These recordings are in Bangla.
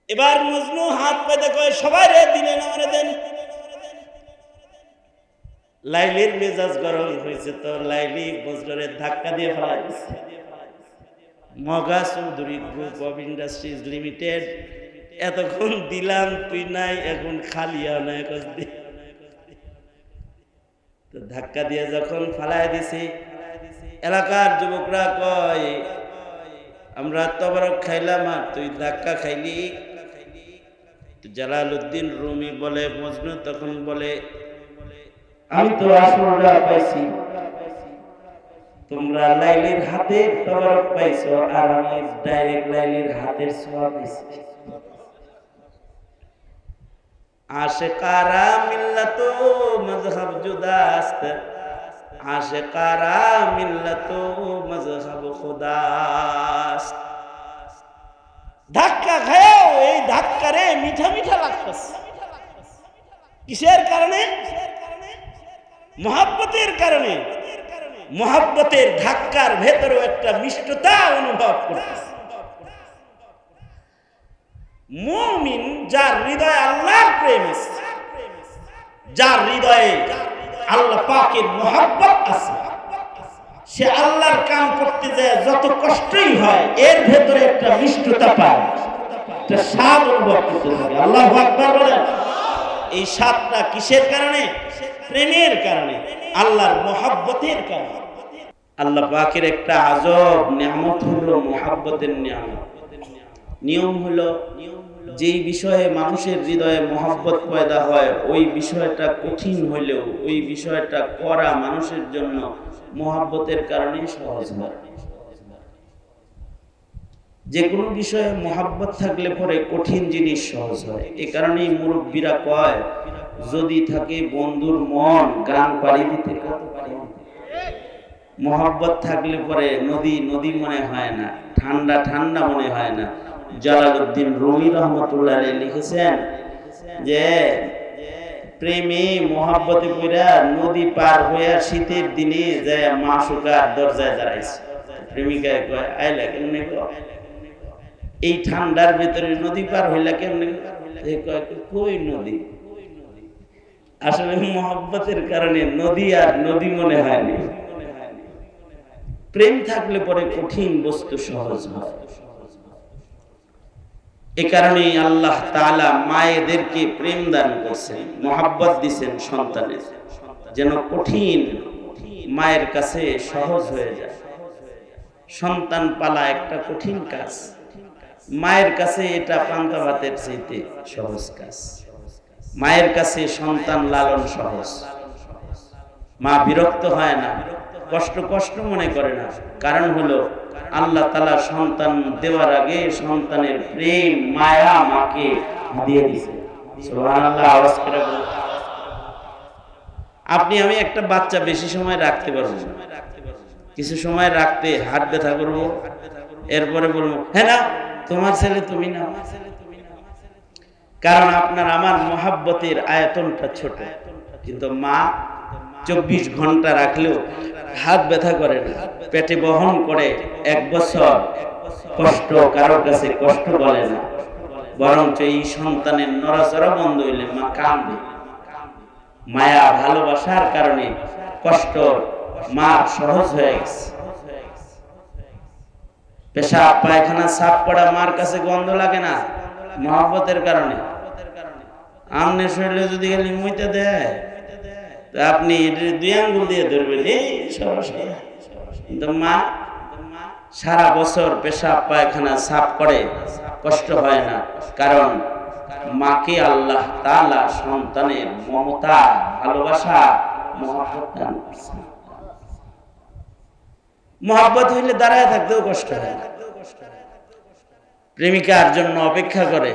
এবার মজনু হাত পেতে কয় সবাই রে দিলেন আমারে দেন। লাইলির মেজাজ গরম হয়েছে তো লাইলি বজরের ধাক্কা দিয়ে ফেলা দিচ্ছে। Moga Chowdhury group of industries limited, এতক্ষণ দিলাম তুই নাই, এখন খালিয়া নাই। তো ধাক্কা দিয়ে যখন ফালাই দিছি, এলাকার যুবকরা কয় আমরা তবরক খাইলাম আর তুই ধাক্কা খাইলি। জালালউদ্দিন রুমি বলে, মজনু তখন বলে আমি তো আসলটা পাইছি, তোমরা লাইলির হাতে তবরক পাইছো আর আমি ডাইরেক্ট লাইলির হাতের ছোঁয়া পাইছি। আশিকারা মিল্লাতো মযহাব জুদাস্ত, আশিকারা মিল্লাতো মযহাব খুদাস্ত। ধাক্কা খাও, এই ধাক্কারে মিঠা মিঠা লাগতেছে। কিসের কারণে? মুহাব্বতের কারণে। মুহাব্বতের ধাক্কার ভেতরে একটা মিষ্টতা অনুভব করতেছে। মুমিন যার হৃদয়ে আল্লাহর প্রেম আছে, যার হৃদয়ে আল্লাহ পাকের মুহাব্বত আছে, সে আল্লাহর কাম করতে যায় যত কষ্টই হয় এর ভেতরে একটা মিষ্টতা পায়, একটা স্বাদ অনুভব করতে থাকে। আল্লাহু আকবার বলেন। এই স্বাদটা কিসের কারণে? প্রেমের কারণে, আল্লাহর মুহাব্বতের কারণে। আল্লাহ পাকের একটা আজব নিয়ামত হলো মুহাব্বতের নিয়ামত। নিয়ম হলো যেই বিষয়ে মানুষের হৃদয়ে মুহাব্বত পয়দা হয় ওই বিষয়টা কঠিন হইলেও ওই বিষয়টা করা মানুষের জন্য মুহাব্বতের কারণে সহজ হয়। যে কোনো বিষয়ে মুহাব্বত থাকলে পরে কঠিন জিনিস সহজ হয়। এই কারণেই মুরব্বীরা কয় যদি থাকে বন্ধুর মন গান পাড়ি দিতে কত পারি। মুহাব্বত থাকলে পরে নদী নদী মনে হয় না, ঠান্ডা ঠান্ডা মনে হয় না। জালালউদ্দিন রুমি রহমতুল্লাহ আলাইহি লিখেছেন যে প্রেমে মুহাব্বতে পড়া নদী পার হইয়া শীতের দিনে যায় মাসুকার দরজায় দাঁড়াইছে। প্রেমিকায় কয় আইলা কেমনে গো, এই ঠান্ডার ভিতরে নদী পার হইলা কেমনে? কই নদী? আসলে মুহাব্বতের কারণে নদী আর নদী মনে হয় না। প্রেম থাকলে পরে কঠিন বস্তু সহজ হয়। এ কারণে আল্লাহ তাআলা মায়েদেরকে প্রেম দান করেছেন, মুহাব্বত দিয়েছেন সন্তানের, যেন কঠিন মায়ের কাছে সহজ হয়ে যায়। সন্তান পালা একটা কঠিন কাজ, মায়ের কাছে এটা পান্তা ভাতের চাইতে সহজ কাজ। মায়ের কাছে সন্তান লালন সহজ। মা বিরক্ত হয় না, কষ্ট কষ্ট মনে করে না। কারণ হলো আল্লাহ তাআলা সন্তান দেওয়ার আগে সন্তানের প্রেম মায়া মাকে দিয়ে দিয়েছে। সুবহানাল্লাহ। আওয়াজ করে বলুন। আপনি আমি একটা বাচ্চা বেশি সময় রাখতে পারবো না, কিছু সময় রাখতে হাত ব্যথা করবো, এরপরে বলবো হ্যাঁ না তোমার ছেলে তুমি না। কারণ আপনার আমার মুহাব্বতের আয়তনটা ছোট। কিন্তু মা 24 ঘন্টা রাখলেও হাত ব্যথা করে না, পেটে বহন করে 1 বছর কষ্ট কারোর কাছে কষ্ট বলে না, বরঞ্চ এই সন্তানের নড়াচড়া বন্ধ হইলে মা কাঁদে। মায়া ভালোবাসার কারণে কষ্ট মা সহজ হয়ে গেছে। পেশাব পায়খানা সাফ করা মার কাছে গন্ধ লাগে না, মুহাব্বতের কারণে। আমনে শরীরে যদি খালি মুইতে দেয় আপনি 2 আঙ্গুল দিয়ে ধরবেন এই সরাসরি। কিন্তু মা সারা বছর পেশাব পায়খানা সাফ করে, কষ্ট হয় না। কারণ মাকে আল্লাহ তাআলা সন্তানের মমতা ভালোবাসা মুহাব্বত দান করেছেন। মুহাব্বত হইলে দাঁড়ায় থাকতেও কষ্ট হয় না। প্রেমিকার জন্য অপেক্ষা করে,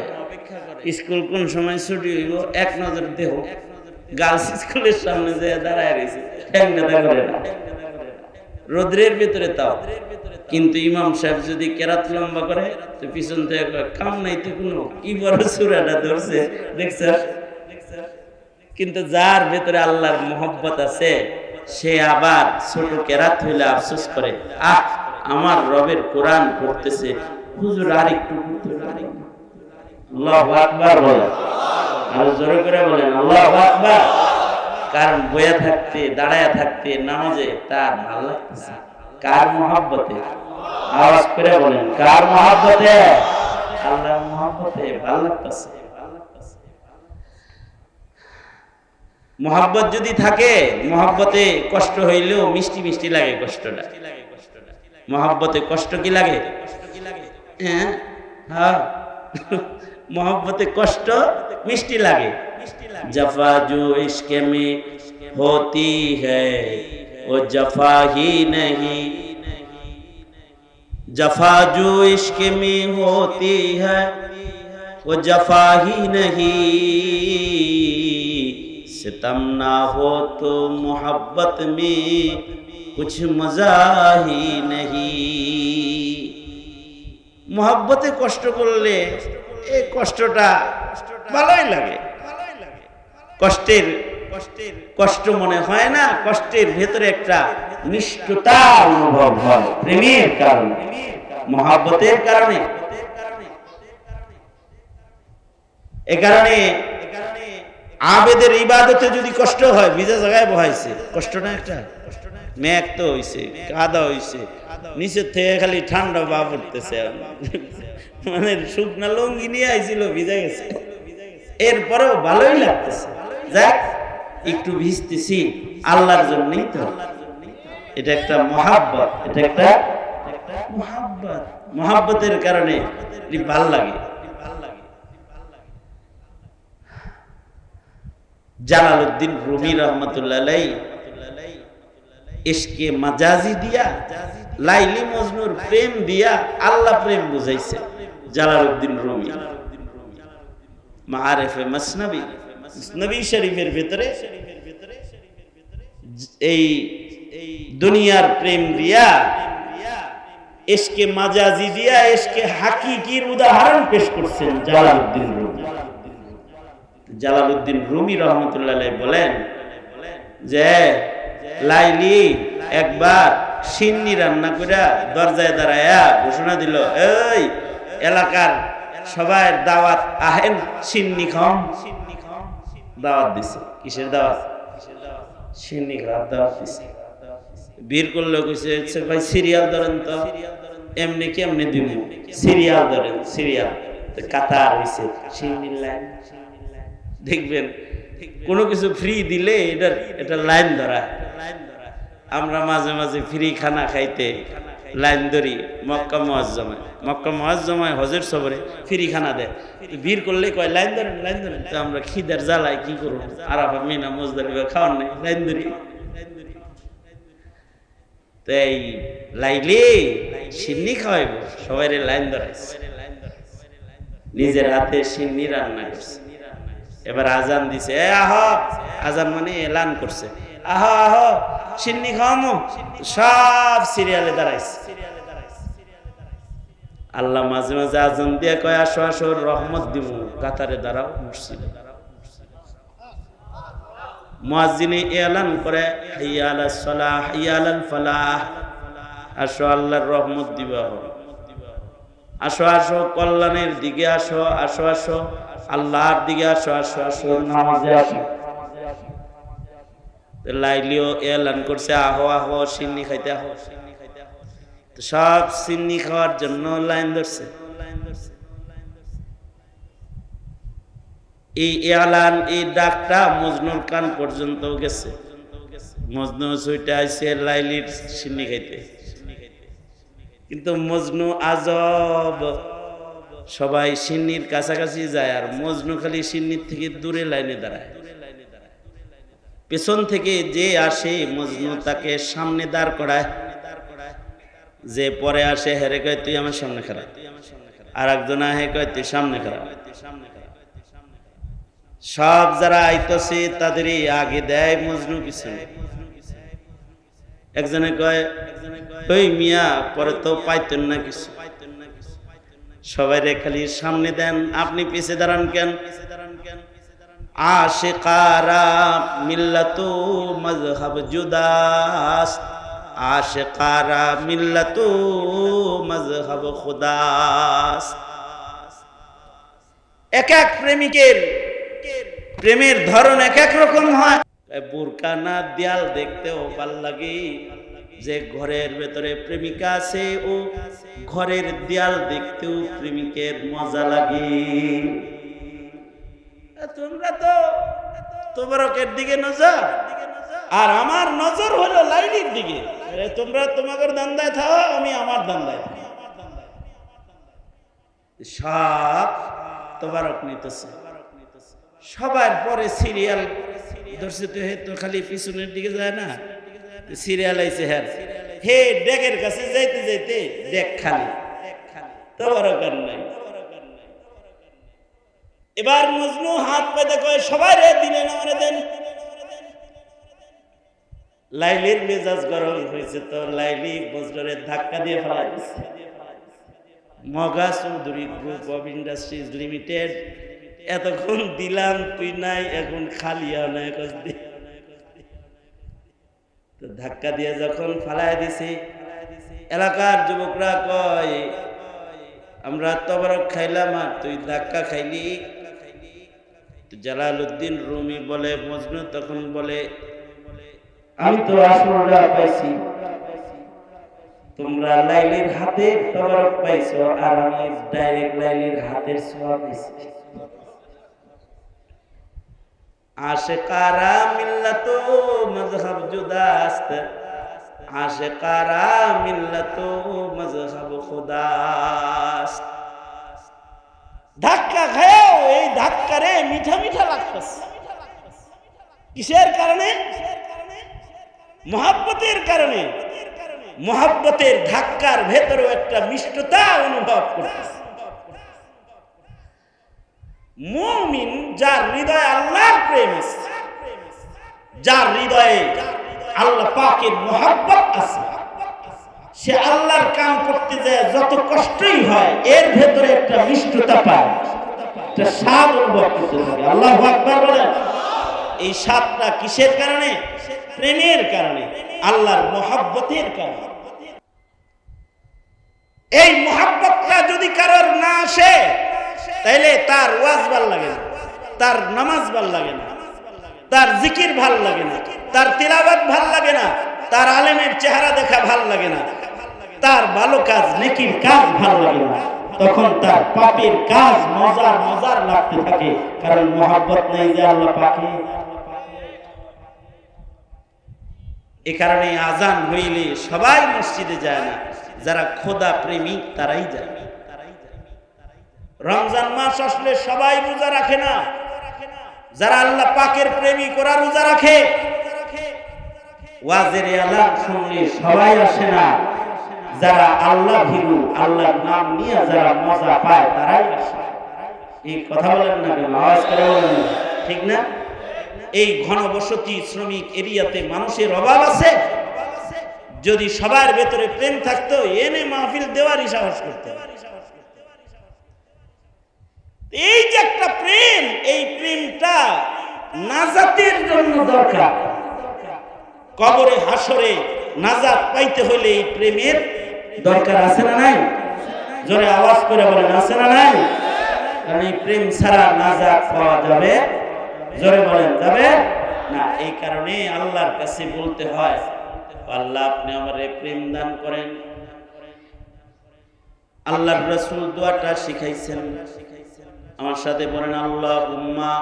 স্কুল কোন সময় ছুটি হইব এক নজর দেহ, গার্লস স্কুলের সামনে যে দাঁড়ায় রয়েছে ঠ্যাং ব্যথা করে না, রোদ্রের ভিতরে তাও। কিন্তু ইমাম সাহেব যদি কেরাত লম্বা করে তো পিছন থেকে কাম নাই তো কোনো, কি বড় সূরাটা ধরছে দেখছ। কিন্তু যার ভেতরে আল্লাহর মুহাব্বত আছে সে আবার ছোট কেরাত হইলে আফসোস করে, আহ আমার রবের কোরআন পড়তেছে, হুজুর আর একটু পড়তে পারি। আল্লাহু আকবার বলেন, আরো জোরে করে বলেন আল্লাহু আকবার। কারণ বইয়া থাকতে দাঁড়ায়া থাকতে নামাজে তার ভালো লাগতেছে। কার মহব্বতে? আওয়াজ করে বলেন কার মহব্বতে? আল্লাহর মহব্বতে ভালো লাগতেছে। মহব্বত যদি থাকে, মহব্বতে কষ্ট হইলেও মিষ্টি মিষ্টি লাগে কষ্টটা। মহব্বতে কষ্ট কি লাগে? হ্যাঁ হ্যাঁ, मोहब्बत कष्ट मिष्टी लागे। जफा जो इश्क में होती है वो जफा ही नहीं, जफा जो इश्क में होती है वो जफा ही नहीं, सितम ना हो तो मोहब्बत में कुछ मजा ही नहीं। मोहब्बते कष्ट करले এই কষ্টটা ভালোই লাগে। কষ্টের কষ্ট মনে হয় না, কষ্টের ভেতরে একটা মিষ্টতা অনুভব হয় প্রেমের কারণে, মহব্বতের কারণে। এ কারণে আবেদের ইবাদতে যদি কষ্ট হয়, ভিজা জায়গায় বহাইছে, কষ্ট না একটা? মেঘ তো হইছে, কাদা হইছে, নিচের থেকে খালি ঠান্ডা ভাব উঠতেছে, মানে শুকনা লুঙ্গি নিয়ে আইছিল, ভিজা গেছে, এরপরেও ভালোই লাগতেছে। যাক, একটু ভিজতেছি আল্লাহর জন্যই তো। এটা একটা মহাব্বত, এটা একটা মহাব্বত, মহাব্বতের কারণে ভাল লাগে। জালালউদ্দিন রুমি রহমতুল্লাহ আলাইহি ইশকে মাজাজি দিয়া, লাইলি মজনুর প্রেম দিয়া আল্লাহ প্রেম বুঝাইছে জালালউদ্দিন রুমি। মাআরিফে মাসনবী, নবী শরীফের ভিতরে এই দুনিয়ার প্রেম দিয়া, ইশকে মাজাজি দিয়া ইশকে হাকিকির উদাহরণ পেশ করছেন জালালউদ্দিন রুমি। জালালউদ্দিন রুমি রহমতুল্লাহ আলাইহি বলেন যে লাইলি একবার সিন্নি রান্না করে দরজায় দাঁড়ায়া ঘোষণা দিল, এই এলাকার সবাই দাওয়াত, আহেন সিন্নি খাও। দাওয়াত দিছে, কিসের দাওয়াত? সিন্নি খাওয়ার দাওয়াত দিছে। বীর করলে কইছে, ভাই সিরিয়াল ধরেন তো। এমনি কেমনি দিব? সিরিয়াল ধরেন, সিরিয়াল। কাতার হইছে, সিন্নির লাইন। দেখবেন কোনো কিছু ফ্রি দিলে এটা লাইন ধরা। আমরা মাঝে মাঝে ফ্রি খানা খাইতে লাইন ধরি মক্কা মুআজ্জমায়। মক্কা মুআজ্জমায় হজের সফরে ফ্রি খানা দেয়, ভিড় করলে কয় লাইন ধরেন, লাইন ধরেন। তো আমরা খিদার জ্বালায় কি করব, আরাফা মিনা মুজদালিফা খাওয়ার নেই, লাইন ধরি। তো এই লাইলি সিন্নি খাওয়াইব, সবাই লাইন ধরাইছে, নিজের হাতে সিন্নি রান্না করছে। এবার আজান দিছে, এ আহ, আজান মানে এলান করছে, আহ আহ সিন্নি খাওয়ামো। সব সিরিয়ালে দাঁড়াইছে। আল্লাহ মাঝে মাঝে আজান দিয়ে কয়, আসো আসো রহমত দিব, কাতারে দাঁড়াও মসজিদে। মুয়াজ্জিনে এলান করে, হাইয়া আলাস সালাহ, হাইয়া আলাল ফালাহ, আসো আল্লাহর রহমত দিবা, আসো আসো কল্যাণের দিকে আসো, আসো আসো আল্লাহর দিকে আসো, আসো আসো নামাজে আসো। লাইলিও এলান করছে, আহো আহো সিন্নি খাইতে আহো। সব সিন্নি খাওয়ার জন্য লাইন ধরছে। এই এলান, এই ডাকটা মজনুর কান পর্যন্ত গেছে। মজনু ছুটে আইছে লাইলির সিন্নি খাইতে। কিন্তু মজনু আজব, সবাই সিন্নির কাছাকাছি যায় আর মজনু খালি সিন্নির থেকে দূরে লাইনে দাঁড়ায়। পেছন থেকে যে আসে মজনু তাকে সামনে দাঁড় করায়, যে পরে আসে হেরে কয় তুই আমার সামনে খাড়া, আর একজন আহে কয় তুই সামনে খাড়া। সব যারা আইতেছে তাদেরই আগে দেয়, মজনু পিছনে। একজনে কয়, ওই মিয়া পরে তো পাইতেন না কিছু, সবাই রে খালি সামনে দেন, আপনি পিছে দাঁড়ান কেন? আশিকারা মিল্লাতু মযহাব জুদাস, আশিকারা মিল্লাতু মযহাব খুদাস। এক এক প্রেমিকের প্রেমের ধরন এক এক রকম হয়। বোরকা না দেয়াল দেখতেও ভাল লাগে, যে ঘরের ভেতরে প্রেমিকা আছে ও ঘরের দেয়াল দেখতেও প্রেমিকের মজা লাগে। তোমরা তো তোবারকের দিকে নজর, আর আমার নজর হলো লাইলির দিকে। তোমরা তোমাদের দান্দায় থাও, আমি আমার দান্দায় থাকি। সব তোবারক নিতেছে, সবার পরে সিরিয়াল ধরছে তো, হে তো খালি পিছনের দিকে যায় না, সিরিয়াল আইছে হ্যাঁ, হে ডেকের কাছে যাইতে যাইতে ডেক খালি, তোবারক আর নাই। এবার মজনু হাত পেতে কয় সবাই রে দিলেন আমারে দেন। লাইলির মেজাজ গরম হয়েছে তো লাইলি বজরের ধাক্কা দিয়ে ফেলা দিচ্ছে। Moga Chowdhury group of industries limited, এতক্ষণ দিলাম তুই নাই, এখন খালিয়া নাই, তো ধাক্কা দিয়ে যখন ফালাই দিছে, এলাকার যুবকরা কয় আমরা তবরক খাইলাম আর তুই ধাক্কা খাইলি। জালালউদ্দিন রুমি বলে, মজনু তখন বলে আমি তো আসলটা পাইছি, তোমরা লাইলির হাতে তবরক পাইছো আর আমি ডাইরেক্ট লাইলির হাতের ছোঁয়া পাইছি। আশিকারা মিল্লাতো মযহাব জুদাস্ত, আশিকারা মিল্লাতো মযহাব খুদাস্ত। ধাক্কা খাও, এই ধাক্কারে মিঠা মিঠা লাগতেছে। কিসের কারণে? মুহাব্বতের কারণে। মুহাব্বতের ধাক্কার ভেতরে একটা মিষ্টতা অনুভব করতেছে। মুমিন যার হৃদয়ে আল্লাহর প্রেম আছে, যার হৃদয়ে আল্লাহ পাকের মুহাব্বত আছে, সে আল্লাহর কাম করতে যায় যত কষ্টই হয় এর ভেতরে একটা মিষ্টতা পায়, একটা স্বাদ অনুভব করতে থাকে। আল্লাহু আকবার বলেন। এই স্বাদটা কিসের কারণে? প্রেমের কারণে, আল্লাহর মুহাব্বতের কারণে। এই মুহাব্বতটা যদি কারোর না আসে তাইলে তার ওয়াজ ভাল লাগে না, তার নামাজ ভাল লাগে না, তার জিকির ভাল লাগে না, তার তিলাওয়াত ভাল লাগে না, তার আলেমের চেহারা দেখা ভাল লাগে না, তার ভালো কাজ নেকির কাজ ভাল লাগে না। তখন তার পাপের কাজ মজার মজার লাগতে থাকে, কারণ মুহাব্বত নাই যে আল্লাহ পাকে। এ কারণে আজান হইলে সবাই মসজিদে যায় না, যারা খোদা প্রেমিক তারাই যায়। রমজান মাস আসলে সবাই রোজা রাখে না, যারা আল্লাহ পাকের প্রেমিক ওরা রোজা রাখে। ওয়াজের আলাপ শুনলে সবাই আসে না, যারা আল্লাহ ভীরু, আল্লাহর নাম নিয়ে যারা মজা পায় তারাই আসে। এই কথা বলেন না কেন? আওয়াজ করে বলেন, ঠিক না? এই ঘনবসতি শ্রমিক এরিয়াতে মানুষের অভাব আছে। যদি সবার ভেতরে প্রেম থাকতো এনে মাহফিল দেওয়ারই সাহস করতে। এই যে একটা প্রেম, এই প্রেমটা নাজাতের জন্য দরকার। কবরে হাসরে নাজাত পাইতে হলে এই প্রেমের দরকার আছে না নাই? জোরে আওয়াজ করে বলেন, আছে না নাই? কারণ এই প্রেম ছাড়া নাজাত পাওয়া যাবে, জোরে বলেন, যাবে না। এই কারণে আল্লাহর কাছে বলতে হয়, আল্লাহ আপনি আমারে প্রেম দান করেন। আল্লাহর রাসূল দোয়াটা শিখাইছেন, আমার সাথে বলেন আল্লাহুম্মা,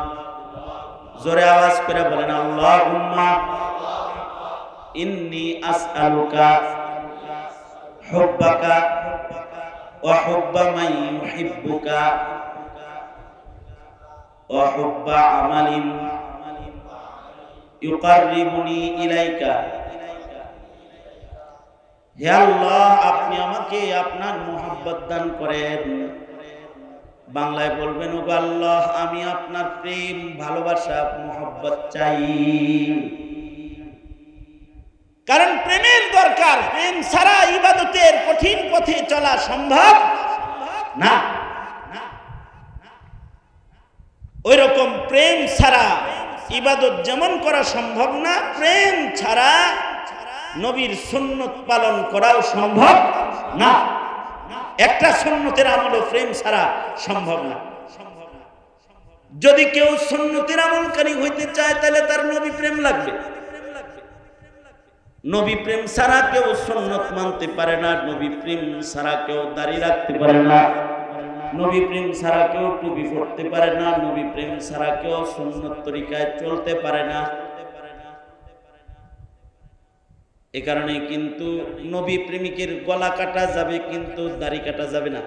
জোরে আওয়াজ করে বলেন আল্লাহুম্মা ইন্নী আসআলুকা হুব্বাকা ওয়া হুব্বা মান ইউহিব্বুকা ওয়া হুব্বা আমালিন ইউকাররিবুনি ইলাইকা। হে আল্লাহ, আপনি আমাকে আপনার মুহাব্বত দান করেন। বাংলায় বলবেন, ওগো আল্লাহ, আমি আপনার প্রেম, ভালোবাসা, মুহাব্বত চাই। কারণ প্রেমের দরকার। প্রেম ছাড়া ইবাদতের কঠিন পথে চলা সম্ভব না। ওই রকম প্রেম ছাড়া ইবাদত যেমন করা সম্ভব না, প্রেম ছাড়া নবীর সুন্নত পালন করাও সম্ভব না। একটা সুন্নতের আমলও প্রেম ছাড়া সম্ভব না। যদি কেউ সুন্নতের আমলকারী হইতে চায় তাহলে তার নবী প্রেম লাগবে। নবী প্রেম ছাড়া কেউ সুন্নত মানতে পারে না, নবী প্রেম ছাড়া কেউ দাড়ি রাখতে পারে না, নবী প্রেম ছাড়া কেউ টুপি পরতে পারে না, নবী প্রেম ছাড়া কেউ সুন্নত তরিকায় চলতে পারে না। এ কারণে কিন্তু নবী প্রেমিকের গলা কাটা যাবে কিন্তু দাড়ি কাটা যাবে না।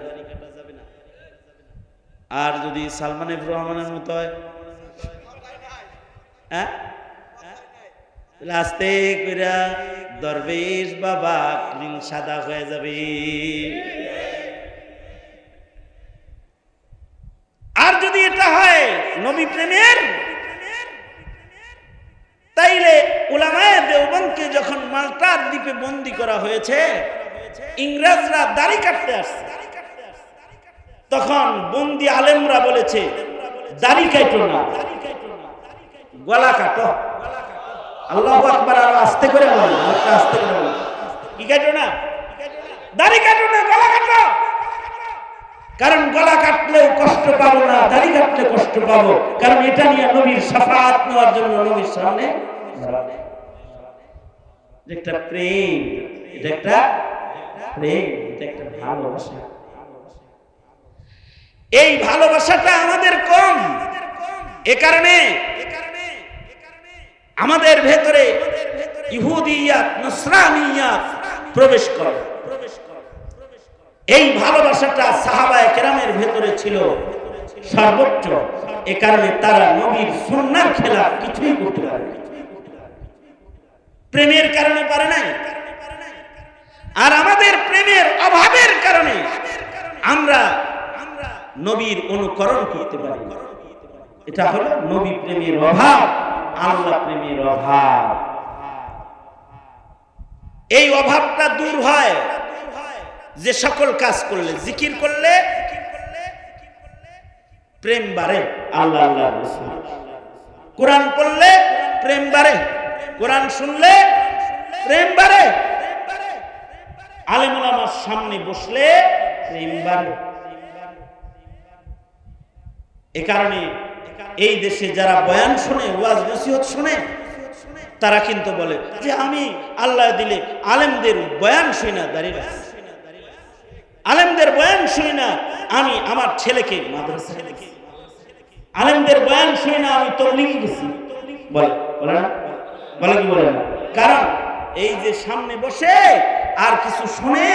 আর যদি সালমান এফ রহমানের মতো হয়, হ্যাঁ, আস্তে কইরা দরবেশ বাবা ক্লিন সাদা হয়ে যাবে। আর যদি এটা হয় নবী প্রেমের, তাইলে উলামায়ে দেওবন্দকে যখন মাল্টার দ্বীপে বন্দী করা হয়েছে, ইংরেজরা দাড়ি কাটতে আসছে, তখন বন্দী আলেমরা বলেছে দাড়ি কাটো না, গলা কাটো। আল্লাহু আকবার, আর আস্তে করে বলেন, আস্তে করে বলেন, কি কাটো না, দাড়ি কাটো না, গলা কাটো। কারণ গলা কাটলেও কষ্ট পাবো না, দাড়ি কাটলে কষ্ট পাবো, কারণ এটা নিয়ে নবীর শাফাআত নেওয়ার জন্য নবীর সামনে একটা প্রেম, এটা একটা প্রেম, এটা একটা ভালোবাসা। এই ভালোবাসাটা আমাদের কম, এ কারণে আমাদের ভেতরে ইহুদিয়াত নসরানিয়াত প্রবেশ করে। এই ভালোবাসাটা সাহাবায়ে কেরামের ভেতরে ছিল সর্বোচ্চ, এ কারণে তারা নবীর সুন্নাহর খেলাফ কিছুই করতে পারে না, প্রেমের কারণে পারে নাই। আর আমাদের প্রেমের অভাবের কারণে আমরা নবীর অনুকরণ করতে পারি। এটা হলো নবী প্রেমের অভাব, আল্লাহ প্রেমের অভাব। এই অভাবটা দূর হয় যে সকল কাজ করলে, জিকির করলে প্রেম বাড়ে, আল্লাহ আল্লাহ রাসূল, কোরআন পড়লে প্রেম বাড়ে, কোরআন শুনলে প্রেম বাড়ে, আলেম ওলামার সামনে বসলে প্রেম বাড়ে। এ কারণে এই দেশে যারা বয়ান শুনে, ওয়াজ নসিহত শুনে, তারা কিন্তু বলে যে আমি আল্লাহ দিলে আলেমদের বয়ান শুই না, দাঁড়িয়ে রাখি, আলেমদের বয়ান শুই না, আমি আমার ছেলেকে মাদ্রাসায় রেখে, আলেমদের বয়ান শুই না, আমি তবলিগে গেছি, বলে বলে না, বলে কি বলে না? কারণ এই যে সামনে বসে আর কিছু শুনে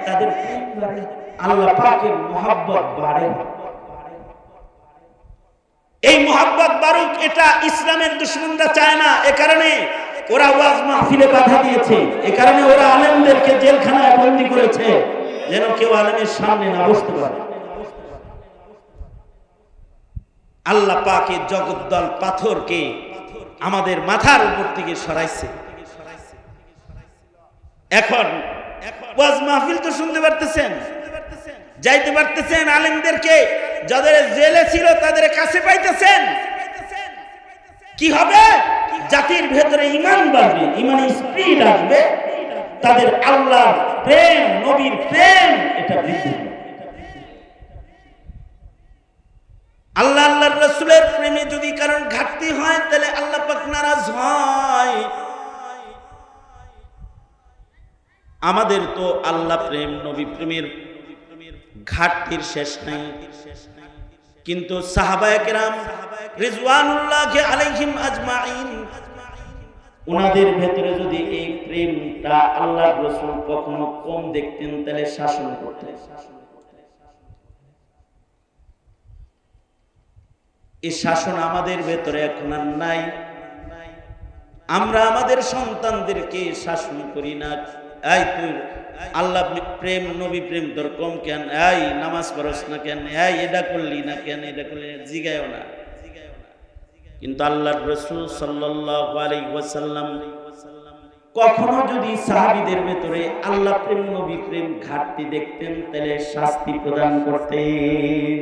তাদের আল্লাহ পাকের মুহাব্বত বাড়ে। এই মুহাব্বত বাড়ুক, এটা ইসলামের দুশমনরা চায় না। এ কারণে ওরা ওয়াজ মাহফিলে বাধা দিয়েছে, এ কারণে ওরা আলেমদেরকে জেলখানায় বন্দী করেছে, যেন কেউ আলেমের সামনে না বসতে পারে। আল্লাহ পাকের জগদ্দল পাথরকে আমাদের মাথার উপর থেকে সরাইছে। এখন ওয়াজ মাহফিল তো শুনতে পারতেছেন, যাইতে পারতেছেন, আলেমদেরকে যাদের জেলে ছিল তাদের কাছে পাইতেছেন। কি হবে? জাতির ভেতরে ঈমান বাড়বে, ঈমানের স্পিড আসবে, তাদের আল্লাহর প্রেম, নবীর প্রেম এটা বৃদ্ধি পাবে। আল্লাহ আল্লাহর রাসূলের প্রেমে যদি কারণ ঘাটতি হয় তাহলে আল্লাহ পাক নারাজ হয়। আমাদের তো আল্লাহ প্রেম, নবী প্রেমের ঘাটতির শেষ নাই, কিন্তু সাহাবায়ে কেরাম রিজওয়ানুল্লাহি আলাইহিম আজমাইন, ওনাদের ভেতরে যদি এই প্রেমটা আল্লাহর রাসূল কখনো কম দেখতেন তাহলে শাসন করতেন। এই শাসন আমাদের ভেতরে এখন আর নাই। আমরা আমাদের সন্তানদেরকে শাসন করি না, এই তুই আল্লাহ প্রেম, নবী প্রেম তোর কম কেন, এই নামাজ পড়স না কেন, এই এটা করলি না কেন, এটা করলি না, জিগায়ও না। কিন্তু আল্লাহর রাসূল সাল্লাল্লাহু আলাইহি ওয়াসাল্লাম কখনো যদি সাহাবীদের ভেতরে আল্লাহ প্রেম, নবী প্রেম ঘাটতি দেখতেন তাহলে শাস্তি প্রদান করতেন।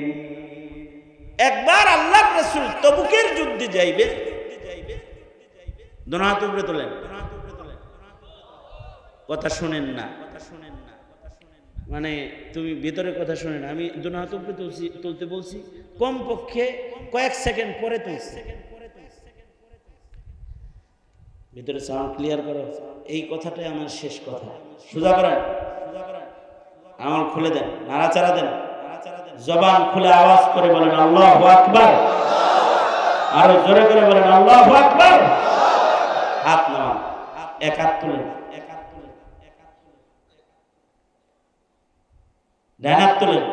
একবার আল্লাহর রাসূল তবুকের যুদ্ধে যাইবে, দোনো হাত উপরে তোলেন, কথা শুনেন না, মানে তুমি ভিতরে কথা শুনেন, আমি দোনো হাত উপরে তুলতে বলছি, কমপক্ষে কয়েক সেকেন্ড পরে তুলছে। ভিতরে সাউন্ড ক্লিয়ার করো, এই কথাটাই আমার শেষ কথা। সোজা করেন, আমল খুলে দেন, নাড়াচাড়া দেন, জবান খুলে আওয়াজ করে বলেন আল্লাহু আকবার, আরো জোরে করে বলেন আল্লাহু আকবার। হাত নামান, এক হাত তুলেন, ডান হাত তুলেন,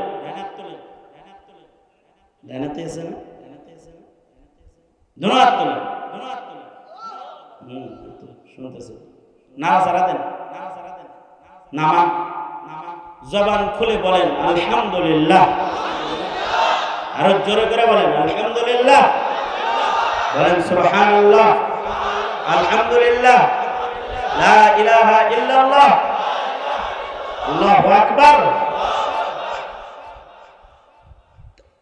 ডান হাতে আছে না, দুনো হাত তুলেন, শুনতেছে, নাড়াচাড়া দেন, নামান, জবান খুলে বলেন আলহামদুলিল্লাহ, আরো জোরে করে বলেন আলহামদুলিল্লাহ, বলেন সুবহানাল্লাহ, আলহামদুলিল্লাহ, লা ইলাহা ইল্লাল্লাহ, আল্লাহু আকবার।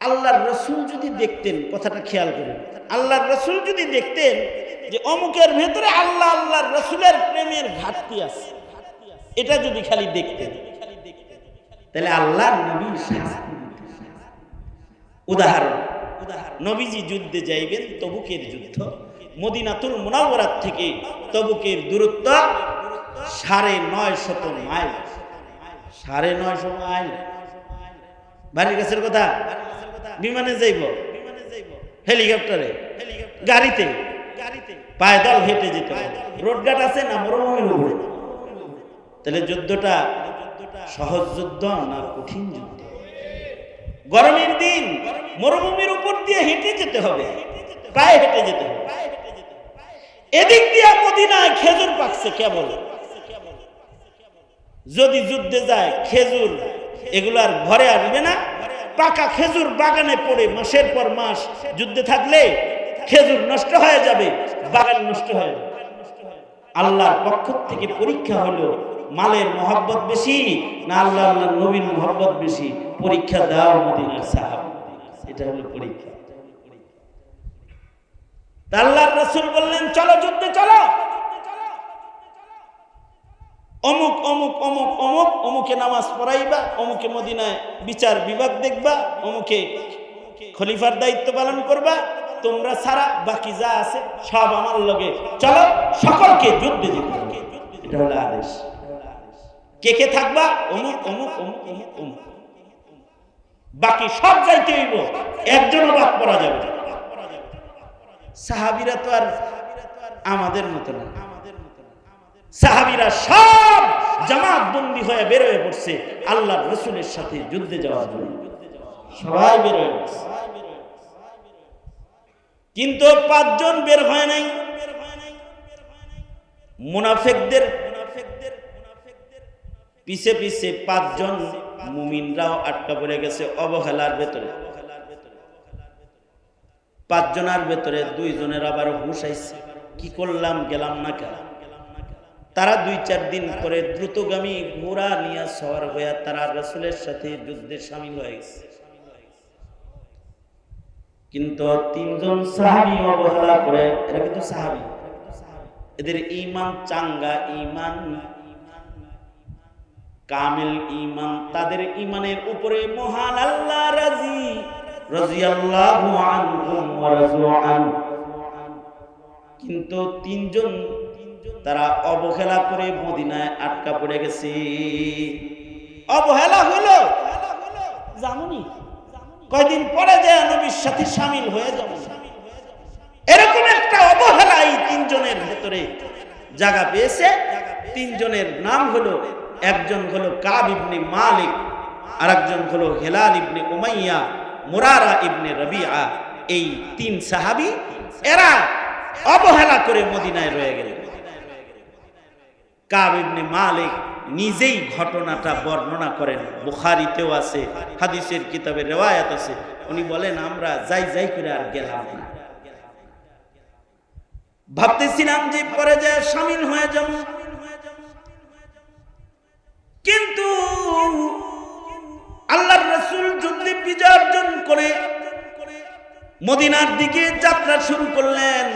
আল্লাহর রাসূল যদি দেখতেন, কথাটা খেয়াল করুন, আল্লাহর রাসূল যদি দেখতেন যে অমুকের ভেতরে আল্লাহ আল্লাহর রাসূলের প্রেমের ঘাটতি আছে, এটা যদি খালি দেখতেন, তাহলে আল্লাহর নবী উদাহরণ, নবীজি যুদ্ধে যাইবেন, তবুকের যুদ্ধ, মদিনাতুল মুনাওয়ারা থেকে তবুকের দূরত্ব 950 মাইল, 950 মাইল। বাড়ির কাছের কথা, বিমানে যাইব, হেলিকপ্টারে, গাড়িতে, পায়দল হেঁটে যেতে হবে, রোডঘাট আছে না মরুভূমির উপরে। তাহলে যুদ্ধটা সহজ যুদ্ধ না কঠিন যুদ্ধ? গরমের দিন মরুভূমির উপর দিয়ে হেঁটে যেতে হবে, পায়ে হেঁটে যেতে হবে। এদিক দিয়ে মদিনায় খেজুর পাকছে কেবল, যদি যুদ্ধে যায় খেজুর এগুলো আর ঘরে আসবে না, পাকা খেজুর বাগানে পড়ে মাসের পর মাস যুদ্ধে থাকলে খেজুর নষ্ট হয়ে যাবে, বাগান নষ্ট হয়ে যাবে। আল্লাহর পক্ষ থেকে পরীক্ষা হলো মালের মহব্বত বেশি না আল্লাহ আল্লাহর নবীর মহব্বত বেশি? পরীক্ষা দাও মদিনার সাহাবা, এটা হলো পরীক্ষা। আল্লাহর রাসূল বললেন চলো যুদ্ধে চলো, অমুক অমুক অমুক অমুক অমুকে নামাজ পড়াইবা, অমুকে মদিনায় বিচার বিভাগ দেখবা, অমুকে খলিফার দায়িত্ব পালন করবা, তোমরা ছাড়া বাকি যা আছে সব আমার লগে চলো, সকলকে যুদ্ধে যেতে হবে। এটা হলো আদেশ। কে কে থাকবা? অমুক অমুক অমুক অমুক অমুক, বাকি সব যাইতে হইব, একজনও বাদ পড়া যাবে। সাহাবীরা তো আর আমাদের মতো না, সাহাবীরা সব জামাত বন্দী হয়ে বের হয়ে পড়ছে আল্লাহর রাসূলের সাথে যুদ্ধে যাওয়ার জন্য, সবাই বের হয়ে পড়ছে। কিন্তু 5 জন বের হয় নাই। মুনাফিকদের পিছে পিছে 5 জন মুমিনরাও আটকা পড়ে গেছে অবহেলার ভেতরে। 5 জনের ভেতরে 2 জনের আবার হুঁশ আইছে, কি করলাম গেলাম না কেন। তারা 2-4 দিন পরে দ্রুতগামী ঘোড়া নিয়ে সওয়ার হয়ে তারা রাসূলের সাথে যুদ্ধে শামিল হয়ে গেছে। কিন্তু 3 জন সাহাবী অবহেলা করে, এরা কিন্তু সাহাবী, এদের ঈমান চাঙ্গা, ঈমান কামিল ঈমান, তাদের ঈমানের উপরে মহান আল্লাহ রাজি, রাদিয়াল্লাহু আনহুম ওয়া রাযু আনহু। কিন্তু 3 জন তারা অবহেলা করে মদিনায় আটকা পড়ে গেছে। অবহেলা হলো জামুনি, কয়দিন পরে যায় নবীর সাথে শামিল হয়ে যাব, এরকম একটা অবহেলা এই 3 জনের ভেতরে জায়গা পেয়েছে। 3 জনের নাম হলো, একজন হলো কাব ইবনে মালিক, আরেকজন হলো হিলাল ইবনে উমাইয়া, মুরারা ইবনে রবিআ। এই 3 সাহাবী এরা অবহেলা করে মদিনায় রয়ে গেলেন। কাব ইবনে মালিক নিজেই ঘটনাটা বর্ণনা করেন, বুখারীতেও আছে, হাদিসের কিতাবে রিওয়ায়াত আছে। উনি বলেন আমরা যাই যাই করে আর গেলাম না, ভাবতেছিলাম যে পরে যায় শামিল হয়ে যাব, কিন্তু আল্লাহর রাসূল যুদ্ধে বিজয় অর্জন করে মদিনার দিকে যাত্রা শুরু করলেন।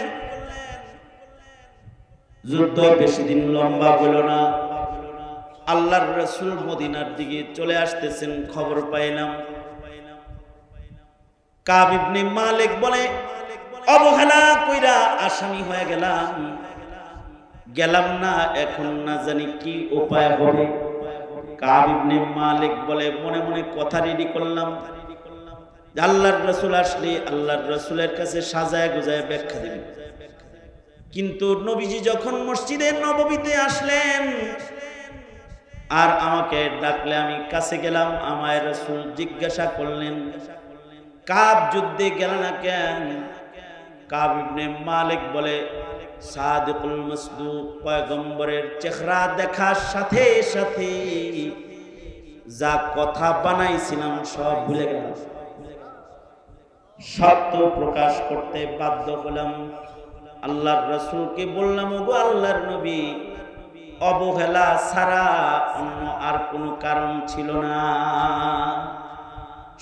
যুদ্ধ বেশি দিন লম্বা হলো না, আল্লাহর রাসূল মদিনার দিকে চলে আসতেছেন, খবর পাইলাম। কাব ইবনে মালিক বলে অবহেলা কইরা আসামি হয়ে গেলাম না, এখন না জানি কি উপায় হবে। কাব ইবনে মালিক বলে মনে মনে কথা রেডি করলাম, আল্লাহর রাসূল আসলে আল্লাহর রাসূলের কাছে সাজায় গোজায় ব্যাখ্যা দিবেন। কিন্তু নবীজি যখন মসজিদে নববীতে আসলেন আর আমাকে ডাকলে আমি কাছে গেলাম, আমায় রাসূল জিজ্ঞাসা করলেন কাব যুদ্ধে গেল না কেন? কাব ইবনে মালিক বলে সাদিকুল মাসদুক পয়গম্বরের চেহারা দেখার সাথে সাথে যা কথা বানাইছিলাম সব ভুলে গেলাম, সত্য প্রকাশ করতে বাধ্য হলাম। আল্লাহর রাসূলকে বললাম, ওগো আল্লাহর নবী, অবহেলা ছাড়া অন্য আর কোনো কারণ ছিল না,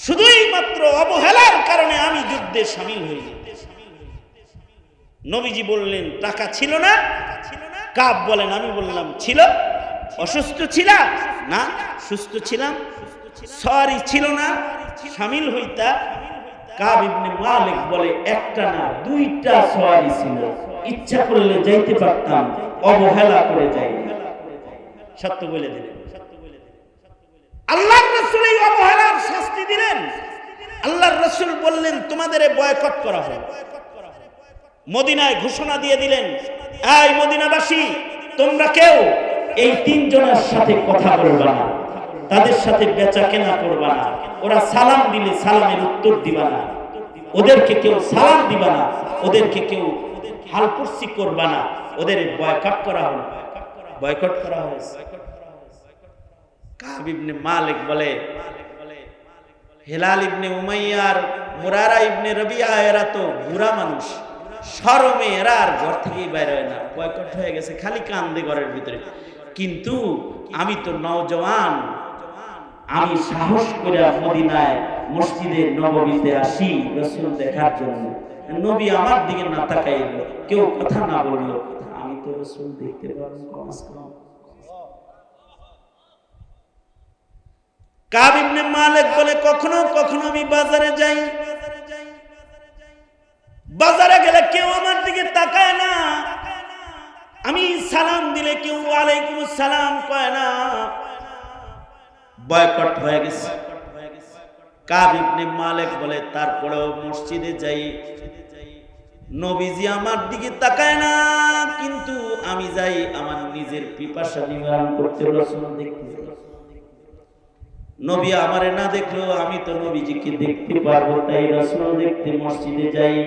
শুধুই মাত্র অবহেলার কারণে আমি যুদ্ধে শামিল হইনি। নবীজি বললেন টাকা ছিল না? কাব বলেন আমি বললাম ছিল। অসুস্থ ছিলাম না? সুস্থ ছিলাম। সরি ছিল না? শামিল হইতা। কাব ইবনে মালিক বলে একটা না দুইটা সওয়ারি ছিল, ইচ্ছা করলে যাইতে পারতাম, অবহেলা করে যাই। সত্য বলে দিলেন। আল্লাহর রাসূল এই অবহেলার শাস্তি দিলেন। আল্লাহর রাসূল বললেন তোমাদের বয়কট করা হবে। মদিনায় ঘোষণা দিয়ে দিলেন, এই মদিনাবাসী তোমরা কেউ এই তিনজনের সাথে কথা বলবা না, তাদের সাথে বেচা কেনা করবা না, ওরা সালাম দিলে সালামের উত্তর দিবা না, ওদেরকে কেউ সালাম দিবা না, ওদেরকে কেউ হালকুরসি করবা না, ওদের বয়কট করা হলো। বয়কট করা হয়েছে। কাব ইবনে মালিক বলে হিলাল ইবনে উমাইয়া আর মুরারা ইবনে রবিয়া এরা তো বুড়া মানুষ, শরমে এরা আর ঘর থেকেই বাইরে হয় না, বয়কট হয়ে গেছে, খালি কান্দে ঘরের ভিতরে। কিন্তু আমি তো নওজওয়ান, আমি সাহস করে মদিনায় মসজিদে নববীতে আসি রাসূল দেখার জন্য। নবী আমার দিকে না তাকাইলো, কেউ কথা না বললো, আমি তো রাসূল দেখতে পারবো কমস কম। কাব ইবনে মালিক বলে কখনো কখনো আমি বাজারে যাই, বাজারে গেলে কেউ আমার দিকে তাকায় না, আমি সালাম দিলে কেউ ওয়ালাইকুম সালাম কয় না, বয়কট হয়ে গেছে। কাব ইবনে মালিক বলে তারপরেও মসজিদে যাই, নবীজি আমার দিকে তাকায় না, কিন্তু আমি যাই আমার নিজের পিপাসা নিবারণ করতে, রাসূল দেখতে। নবী আমারে না দেখলো আমি তো নবীজিকে দেখতে পারবো, তাই রাসূল দেখতে মসজিদে যাই।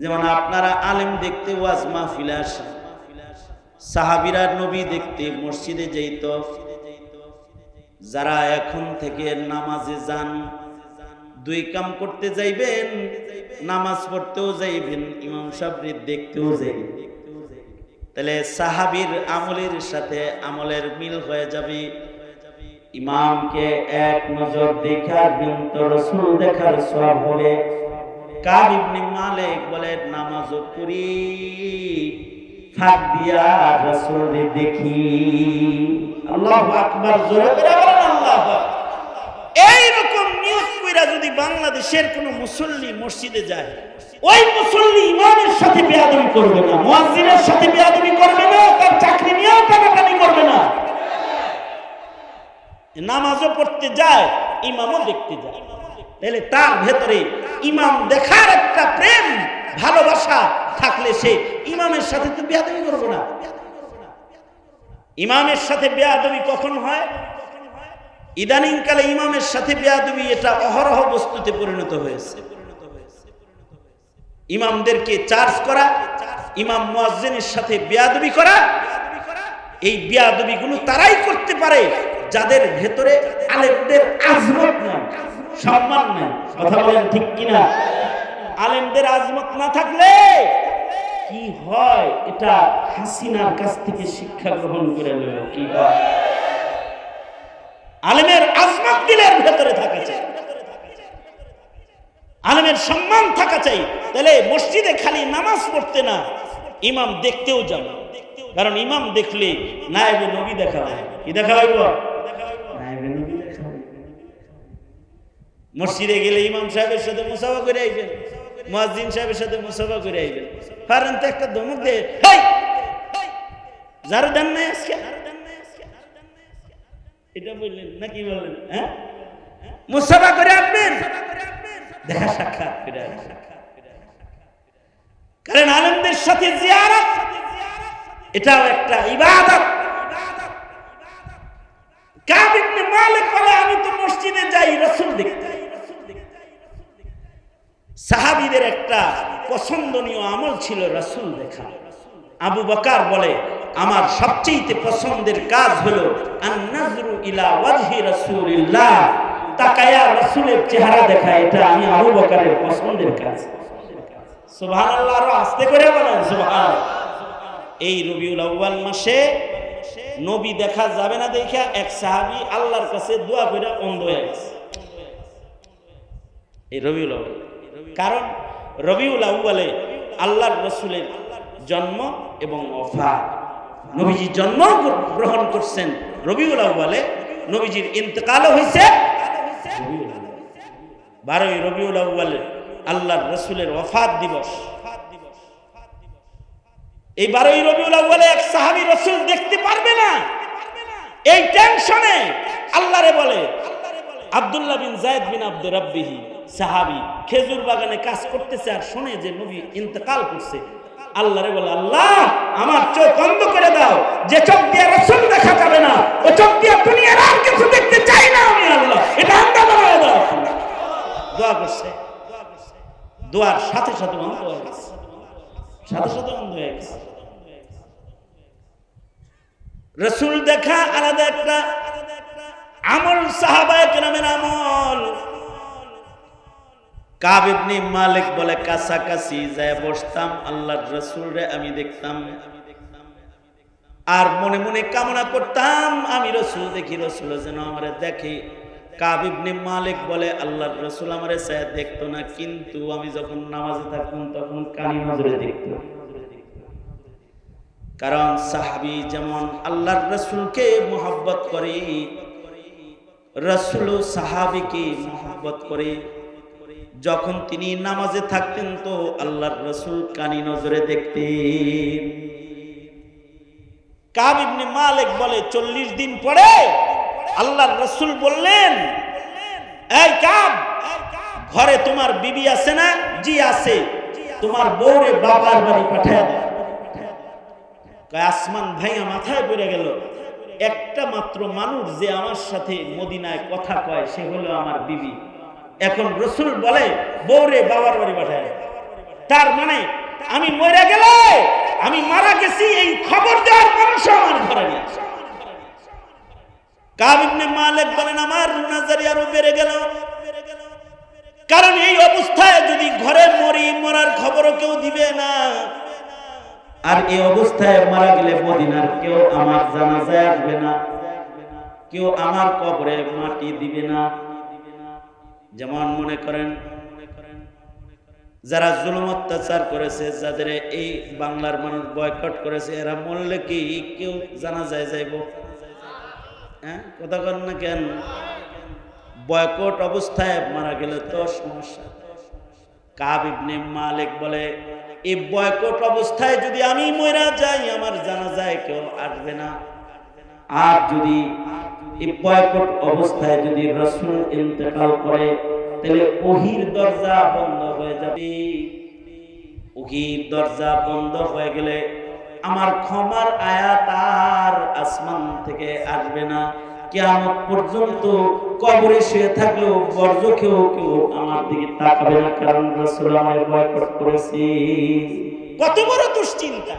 যেমন আপনারা আলেম দেখতে ওয়াজ মাহফিলে আসেন, সাহাবীরা নবী দেখতে মসজিদে যেত। যারা এখন থেকে নামাজে যান, দুই কাম করতে যাইবেন, নামাজ পড়তেও যাইবেন, ইমাম সাহেবের দেখতেও যাইবেন, তাহলে সাহাবীর আমলের সাথে আমলের মিল হয়ে যাবে। ইমামকে এক নজর দেখার তো রাসূল দেখার সওয়াব হবে। কাব ইবনে মালিক বলে নামাজও করি, ফাঁক দিয়া রাসূলকে দেখি। আল্লাহু আকবার, জোরে করে বলেন আল্লাহু আকবার। এই রকম নিয়ত কইরা যদি বাংলাদেশের কোন মুসল্লি মসজিদে যায়, ওই মুসল্লি ইমামের সাথে বেয়াদবি করবে না, মুয়াজ্জিনের সাথে বেয়াদবি করবে না, তার চাকরি নিয়েও টানাটানি করবে না, নামাজও পড়তে যায়, ইমামও দেখতে যায়, তাহলে তার ভেতরে ইমাম দেখার একটা প্রেম ভালোবাসা থাকলে সে ইমামের সাথে তো বেয়াদবি করবে না। ইমামের সাথে বেয়াদবি কখন হয়? ইদানিং কালে ইমামের সাথে বেয়াদবি এটা অহরহ বস্তুতে পরিণত হয়েছে। ইমামদেরকে চার্জ করা, ইমাম মুয়াজ্জিনের সাথে বেয়াদবি করা, এই বেয়াদবিগুলো তারাই করতে পারে যাদের ভেতরে আলেমদের আজমত নাই, সম্মান নাই। কথা বলেন ঠিক কিনা? আলেমদের আজমত না থাকলে কি হয়, এটা হাসিনার কাছ থেকে শিক্ষা গ্রহণ করে নেব। কি হয়? আলেমের আজমত দিলের ভেতরে থাকা চাই, আলেমের সম্মান থাকা চাই। তাহলে মসজিদে খালি নামাজ পড়তে না, ইমাম দেখতেও যাবে, কারণ ইমাম দেখলে নায়েবে নবী দেখা হয়। কি দেখা হইব? নায়েবে নবী দেখা হয়। মসজিদে গেলে ইমাম সাহেবের সাথে মুসাফা করে আইবেন, মুয়াজ্জিন সাহেবের সাথে মুসাফা করে আইবেন। পারেন তো একটা ধমক দে, হেই যারা দেন নাই আজকে, এটা বললেন নাকি বললেন? হ্যাঁ, মুসাফা করে আসবেন, দেখা সাক্ষাৎ করে আসবেন। কারণ আলেমদের সাথে জিয়ারত এটাও একটা ইবাদত। কাব ইবনে মালিক বলে আমি তো মসজিদে যাই রাসূল দেখতে। সাহাবীদের একটা পছন্দনীয় আমল ছিল রাসূল দেখা। আবু বকর বলে আমার সবচেয়ে পছন্দের কাজ হলো আন-নাজরু ইলা ওয়াজহি রাসূলিল্লাহ, তাকায়া রাসূলের চেহারা দেখা, এটা আমি আবু বকরের পছন্দের কাজ। সুবহানাল্লাহ, আর আস্তে করে বলেন সুবহানাল্লাহ। এই রবিউল আউয়াল মাসে নবী দেখা যাবে না দেখা এক সাহাবী আল্লাহর কাছে দোয়া করে অন্ধ হয়ে গেছে এই রবিউল আউয়াল। কারণ রবিউল আউয়ালে আল্লাহর রাসূলের জন্ম এবং ওফাত, নবীজি জন্ম গ্রহণ করছেন রবিউল আউয়ালে, নবীজির ইন্তেকালও হয়েছে 12ই রবিউল আউয়ালে আল্লাহর রাসূলের ওফাত দিবস। এই 12ই রবিউল আউয়ালে এক সাহাবী রাসূল দেখতে পারবে না, এই টেনশনে আল্লাহরে বলে, আব্দুল্লাহ বিন যায়েদ বিন আব্দুর রাব্বিহি সাহাবী খেজুর বাগানে কাজ করতেছে আর শুনে যে নবী ইন্তেকাল করছে, আল্লাহরে বলে আল্লাহ আমার চোখ বন্ধ করে দাও, যে চোখ দিয়ে রাসূল দেখা যাবে না ও চোখ দিয়ে দুনিয়ার আর কিছু দেখতে চাই না আমি আল্লাহ, এটা আন্দা বানায় দাও। দোয়া করছে, দোয়ার সাথে সাথে বন্ধ হয়ে গেছে, সাথে সাথে বন্ধ হয়ে গেছে। রাসূল দেখা আলাদা একটা আমল, সাহাবায়ে কেরামের আমল। কাব ইবনে মালিক বলে কাছাকাছি যায় বসতাম, আল্লাহর রাসূলরে আমি দেখতাম আর মনে মনে কামনা করতাম আমি রাসূল দেখি, রাসূল যেন আমারে দেখে। কাব ইবনে মালিক বলে আল্লাহর রাসূল আমারে চায় দেখতো না, কিন্তু আমি যখন নামাজে থাকতাম তখন কানি নজরে দেখতো। কারণ সাহাবী যেমন আল্লাহর রাসূলকে মুহাব্বত করে, রাসূলও সাহাবীকে মুহাব্বত করে। যখন তিনি নামাজে থাকতেন তো আল্লাহর রাসূল কানি নজরে দেখতেন। কাব ইবনে মালিক বলে 40 দিন পরে আল্লাহর রাসূল বললেন, এই কাব, ঘরে তোমার বিবি আছে না? জি আছে। তোমার বউরে বাবার বাড়ি পাঠায় দাও। আসমান ভাইয়া মাথায় পড়ে গেল, একটা মাত্র মানুষ যে আমার সাথে মদিনায় কথা কয় সে হলো আমার বিবি, এখন রাসূল বলে বউরে বাবার বাড়ি পাঠায়। তার মানে আমি মরে গেলে, আমি মারা গেছি এই খবর দেওয়ার মানুষ আমার ঘরে নেই। কাব ইবনে মালিক বলেন আমার নাজারি আরো বেড়ে গেল, কারণ এই অবস্থায় যদি ঘরে মরি, মরার খবরও কেউ দিবে না, আর এই অবস্থায় মারা গেলে মদিনার কেউ আমার জানাজায় আসবে না, কেউ আমার কবরে মাটি দিবে না। যেমন মনে করেন যারা জুলুম অত্যাচার করেছে, যাদের এই বাংলার মানুষ বয়কট করেছে, এরা মরলে কি কেউ জানাজায় যাইব? হ্যাঁ, কথা কন না কেন? বয়কট অবস্থায় মারা গেলে তো সমস্যা। কাব ইবনে মালিক বলে এই বয়কট অবস্থায় যদি আমি মরে যাই আমার জানাজায় কেউ আসবে না, আর যদি এই বয়কট অবস্থায় যদি রাসূল ইন্তেকাল করে তাহলে ওহীর দরজা বন্ধ হয়ে যাবে। ওহীর দরজা বন্ধ হয়ে গেলে আমার ক্ষমার আয়াত আর আসমান থেকে আসবে না। কিয়ামত পর্যন্ত কবরে শুয়ে থাকলেও বর্জ্য কেউ আমার দিকে তাকাবে না, কারণ রাসূল আমায় বয়কট করেছে। কত বড় দুশ্চিন্তা!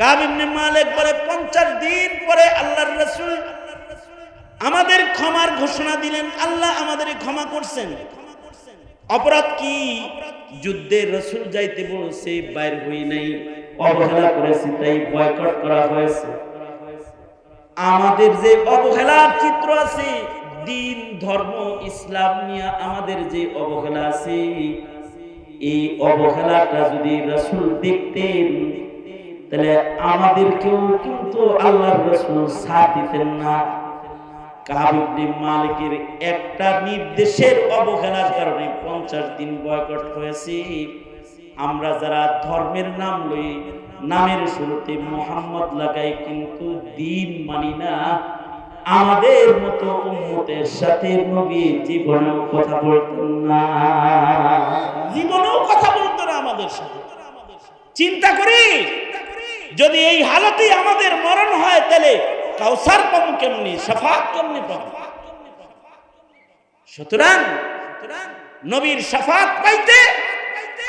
কাব ইবনে মালিক বলে 50 দিন পরে আল্লাহর রাসূল আমাদের ক্ষমার ঘোষণা দিলেন। আল্লাহ আমাদের ক্ষমা করছেন। অপরাধ কি? যুদ্ধে রাসূল যাইতে বলছে, বাইর হই নাই, অবহেলা করেছি, তাই বয়কট করা হয়েছে। আমাদের যে অবহেলার চিত্র আছে, দিন ধর্ম ইসলাম নিয়ে আমাদের যে অবহেলা আছে, এই অবহেলাটা যদি রাসূল দেখতেন তাহলে আমাদেরকেও কিন্তু আল্লাহর রাসূল সাথ দিতেন না। কাব ইবনে মালিকের একটা নির্দেশের অবহেলার কারণে 50 দিন বয়কট হয়েছে। আমরা যারা ধর্মের নাম লই, নামের শুরুতে মুহাম্মদ লাগাই কিন্তু দিন মানি না, আমাদের মতো উম্মতের সাথে নবী জীবনেও কথা বলতেন না, জীবনেও কথা বলতো না আমাদের সাথে। চিন্তা করি, যদি এই হালতে আমাদের মরণ হয় তাহলে কাউসার পাবো কেমনি, শাফাত কেমনি পাবো? সুতরাং নবীর শাফাত পাইতে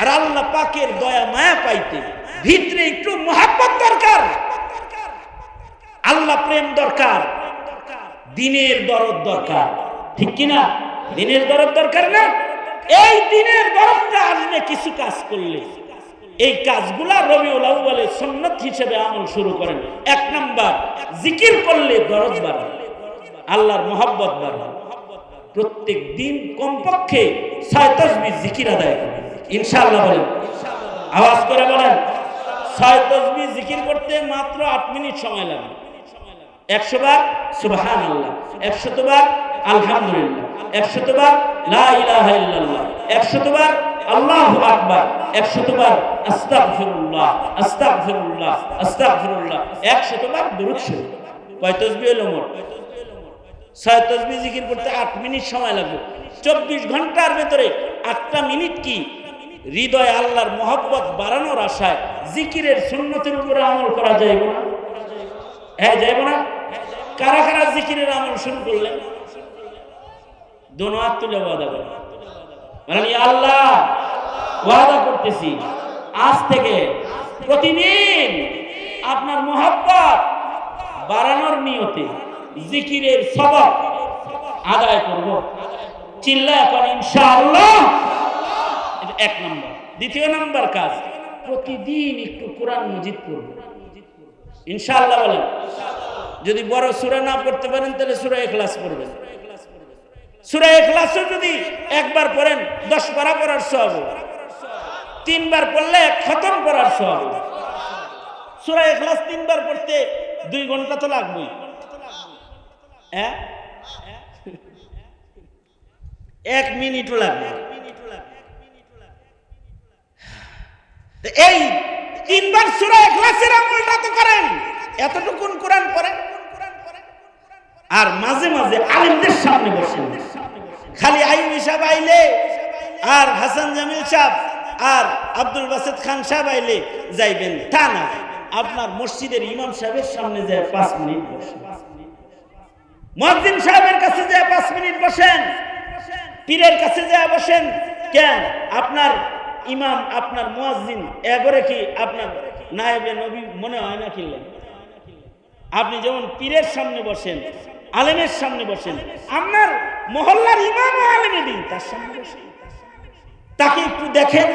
আর আল্লাহ পাকের দয়া মায়া পাইতে ভিতরে একটু মুহাব্বত দরকার, আল্লাহ প্রেম দরকার, দিনের দরদ দরকার, ঠিক কিনা? দিনের দরদ দরকার না? এই দিনের দরদটা আসবে কিছু কাজ করলে। এই কাজগুলা রবিউল আউয়ালে সুন্নাত হিসেবে আমল শুরু করেন। 1 নাম্বার, জিকির করলে দরদ বাড়ে, আল্লাহর মহব্বত বাড়ে। প্রত্যেক দিন কমপক্ষে 6 তাসবিহ জিকির আদায় করেন ইনশাআল্লাহ। বলেন, আওয়াজ করে বলেন। 6 তাসবিহ জিকির করতে মাত্র 8 মিনিট সময় লাগে। 100 বার সুবহানাল্লাহ, 100 বার আলহামদুলিল্লাহ, 100 বার লা ইলাহা ইল্লাল্লাহ, 100 বার আল্লাহু আকবার, 100 বার আস্তাগফিরুল্লাহ আস্তাগফিরুল্লাহ আস্তাগফিরুল্লাহ, 100 বার দুরূদ শরীফ। কয় তাসবিহ হলো মোট? 6 তাসবিহ জিকির করতে 8 মিনিট সময় লাগবে। 24 ঘন্টার ভিতরে 8টা মিনিট কি হৃদয়ে আল্লাহর মহব্বত বাড়ানোর আশায় জিকিরের সুন্নতের উপরে আমল করা যাইব না? হ্যাঁ, যাইব না? কারা কারা জিকিরের আমল শুরু করলেন? দোনো হাত তুলে ওয়াদা করেন, মানে আল্লাহ ওয়াদা করতেছি আজ থেকে প্রতিদিন আপনার মহব্বত বাড়ানোর নিয়তে জিকিরের সওয়াব আদায় করব। চিল্লায় এখন ইনশাআল্লাহ। এটা 1 নাম্বার। 2 নাম্বার কাজ, প্রতিদিন একটু কোরআন মাজিদ পড়ব ইনশাআল্লাহ। বলেন, যদি বড় সূরা না পড়তে পারেন তাহলে সূরা ইখলাস পড়বেন। সূরা ইখলাসও যদি একবার পড়েন 10 পারা পড়ার সওয়াব, 3 বার পড়লে 1 খতম পড়ার সওয়াব। সূরা ইখলাস 3 বার পড়তে 2 ঘন্টা তো লাগবেই, হ্যাঁ, 1 মিনিটও লাগবে। এই 3 বার সূরা ইখলাসের আমলটা তো করেন, এতটুকুন কোরআন পড়েন। আর মাঝে মাঝে আলেমদের সামনে বসেন। খালি আইয়ুবী সাহেব আইলে আর হাসান জামিল সাহেব আর আব্দুল বাসেত খান সাহেব আইলে যাইবেন তা না, আপনার মসজিদের ইমাম সাহেবের সামনে যায় 5 মিনিট বসেন, মুয়াজ্জিন সাহেবের কাছে যায় 5 মিনিট বসেন, পীরের কাছে যায় বসেন। কেন? আপনার ইমাম, আপনার মুয়াজ্জিন এগরে কি আপনার নায়েবে নবী মনে হয় না? কি আপনি যেমন পীরের সামনে বসেন, আলেমের সামনে বসেন, আপনার মহল্লার ইমাম ও আলেমে দিন তার সামনে বসেন, তাকে একটু দেখেন,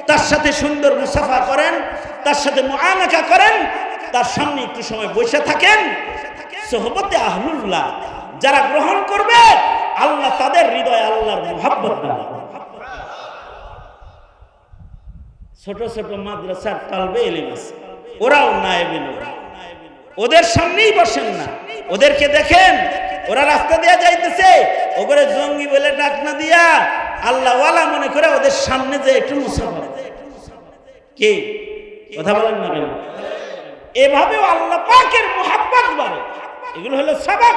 তার সাথে সুন্দর মুসাফা করেন, তার সাথে মুআনাকা করেন, তার সামনে একটু সময় বসে থাকেন। সোহবতে আহলুল্লাহ যারা গ্রহণ করবে আল্লাহ তাদের হৃদয়ে আল্লাহর মুহাব্বত দান। ছোট ছোট মাদ্রাসার তালবে ইলম আছে, ওরাও নায়েবে নবী, ওদের সামনেই বসেন না, ওদেরকে দেখেন, ওরা রাস্তা দিয়ে যাইতেছে, ওগরে জঙ্গি বলে ডাক না দিয়া আল্লাহ ওয়ালা মনে করে ওদের সামনে যে একটু মুসাফা। কি কথা বলেন না কেন? এভাবেও আল্লাহ পাকের মুহাব্বত বাড়ে। এগুলো হলো সবাব।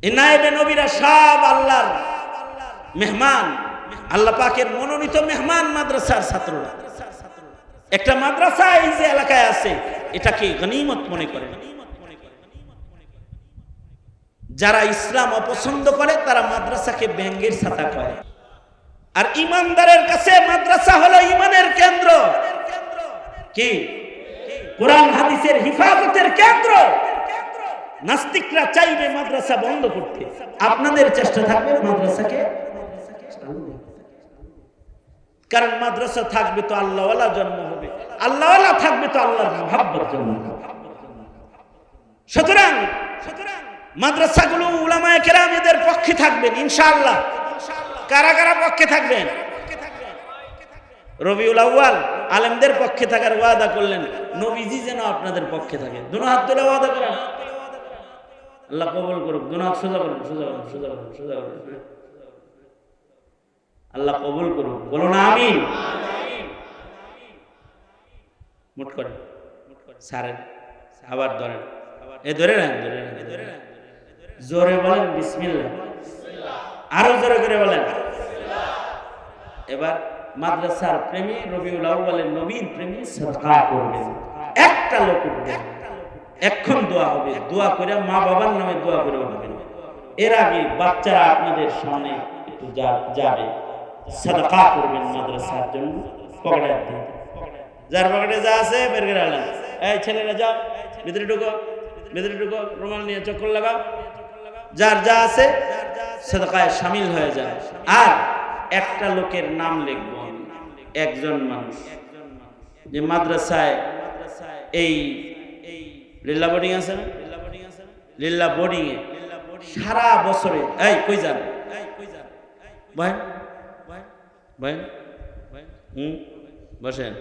এই নায়েবে নবীরা সব আল্লাহর মেহমান, আল্লাহ পাকের মনোনীত মেহমান মাদ্রাসার ছাত্ররা। একটা মাদ্রাসা এই যে এলাকায় আছে এটাকে গনিমত মনে করেন। যারা ইসলাম অপছন্দ করে তারা মাদ্রাসাকে ব্যঙ্গের ছাতা করে। আর ইমানদারের কাছে মাদ্রাসা হলো ইমানের কেন্দ্র, কি কোরআন হাদিসের হিফাজতের কেন্দ্র। নাস্তিকরা চাইবে মাদ্রাসা বন্ধ করতে, আপনাদের চেষ্টা থাকবে মাদ্রাসাকে, কারণ মাদ্রাসা থাকবে তো আল্লাহওয়ালা জন্ম হবে, আল্লাহওয়ালা থাকবে তো আল্লাহর মুহাব্বত জন্ম হবে। সুতরাং মাদ্রাসাগুলো উলামায়ে কেরাম এদের পক্ষে থাকবেন ইনশাআল্লাহ। কারা কারা পক্ষে থাকবেন? রবিউল আউয়াল আলেমদের পক্ষে থাকার ওয়াদা করলেন, নবীজি যেন আপনাদের পক্ষে থাকে। দুনো হাত তুলে ওয়াদা করেন, আল্লাহ কবুল করুক। দুনো হাত সোজা করুন, সোজা করুন, সোজা করুন, সোজা করুন। আল্লাহ কবুল করুক, বলো না আমিন। মুট করেন, সারেন, আবার ধরেন, এ ধরে নেন, ধরে নেন, জোরে বলেন বিসমিল্লাহ, আরো জোরে করে বলেন। এবার মাদ্রাসার প্রেমী, রবিউল আউয়ালের নবীর প্রেমী সাদকা করবেন। একটা লোক উঠবে, এখন দোয়া হবে, দোয়া করে মা বাবার নামে দোয়া করে উঠবেন। এর আগে বাচ্চারা আপনাদের সামনে একটু যাবে, সাদকা করবেন মাদ্রাসার জন্য। পকেটে হাত দিন, যার পকেটে যা আছে বের করে আনলেন। এই ছেলেরা যাও, ভিতরে ঢুকো, ভিতরে ঢুকো, রুমাল নিয়ে চক্কর লাগাও, যার যা আছে সাদকায় শামিল হয়ে যায়। আর একটা লোকের নাম লিখব, একজন মানুষ যে মাদ্রাসায় এই লিল্লা বোর্ডিং আছে না, লিল্লা বোর্ডিং এ সারা বছরে, এই কই যান ভাই, ভাই বসেন,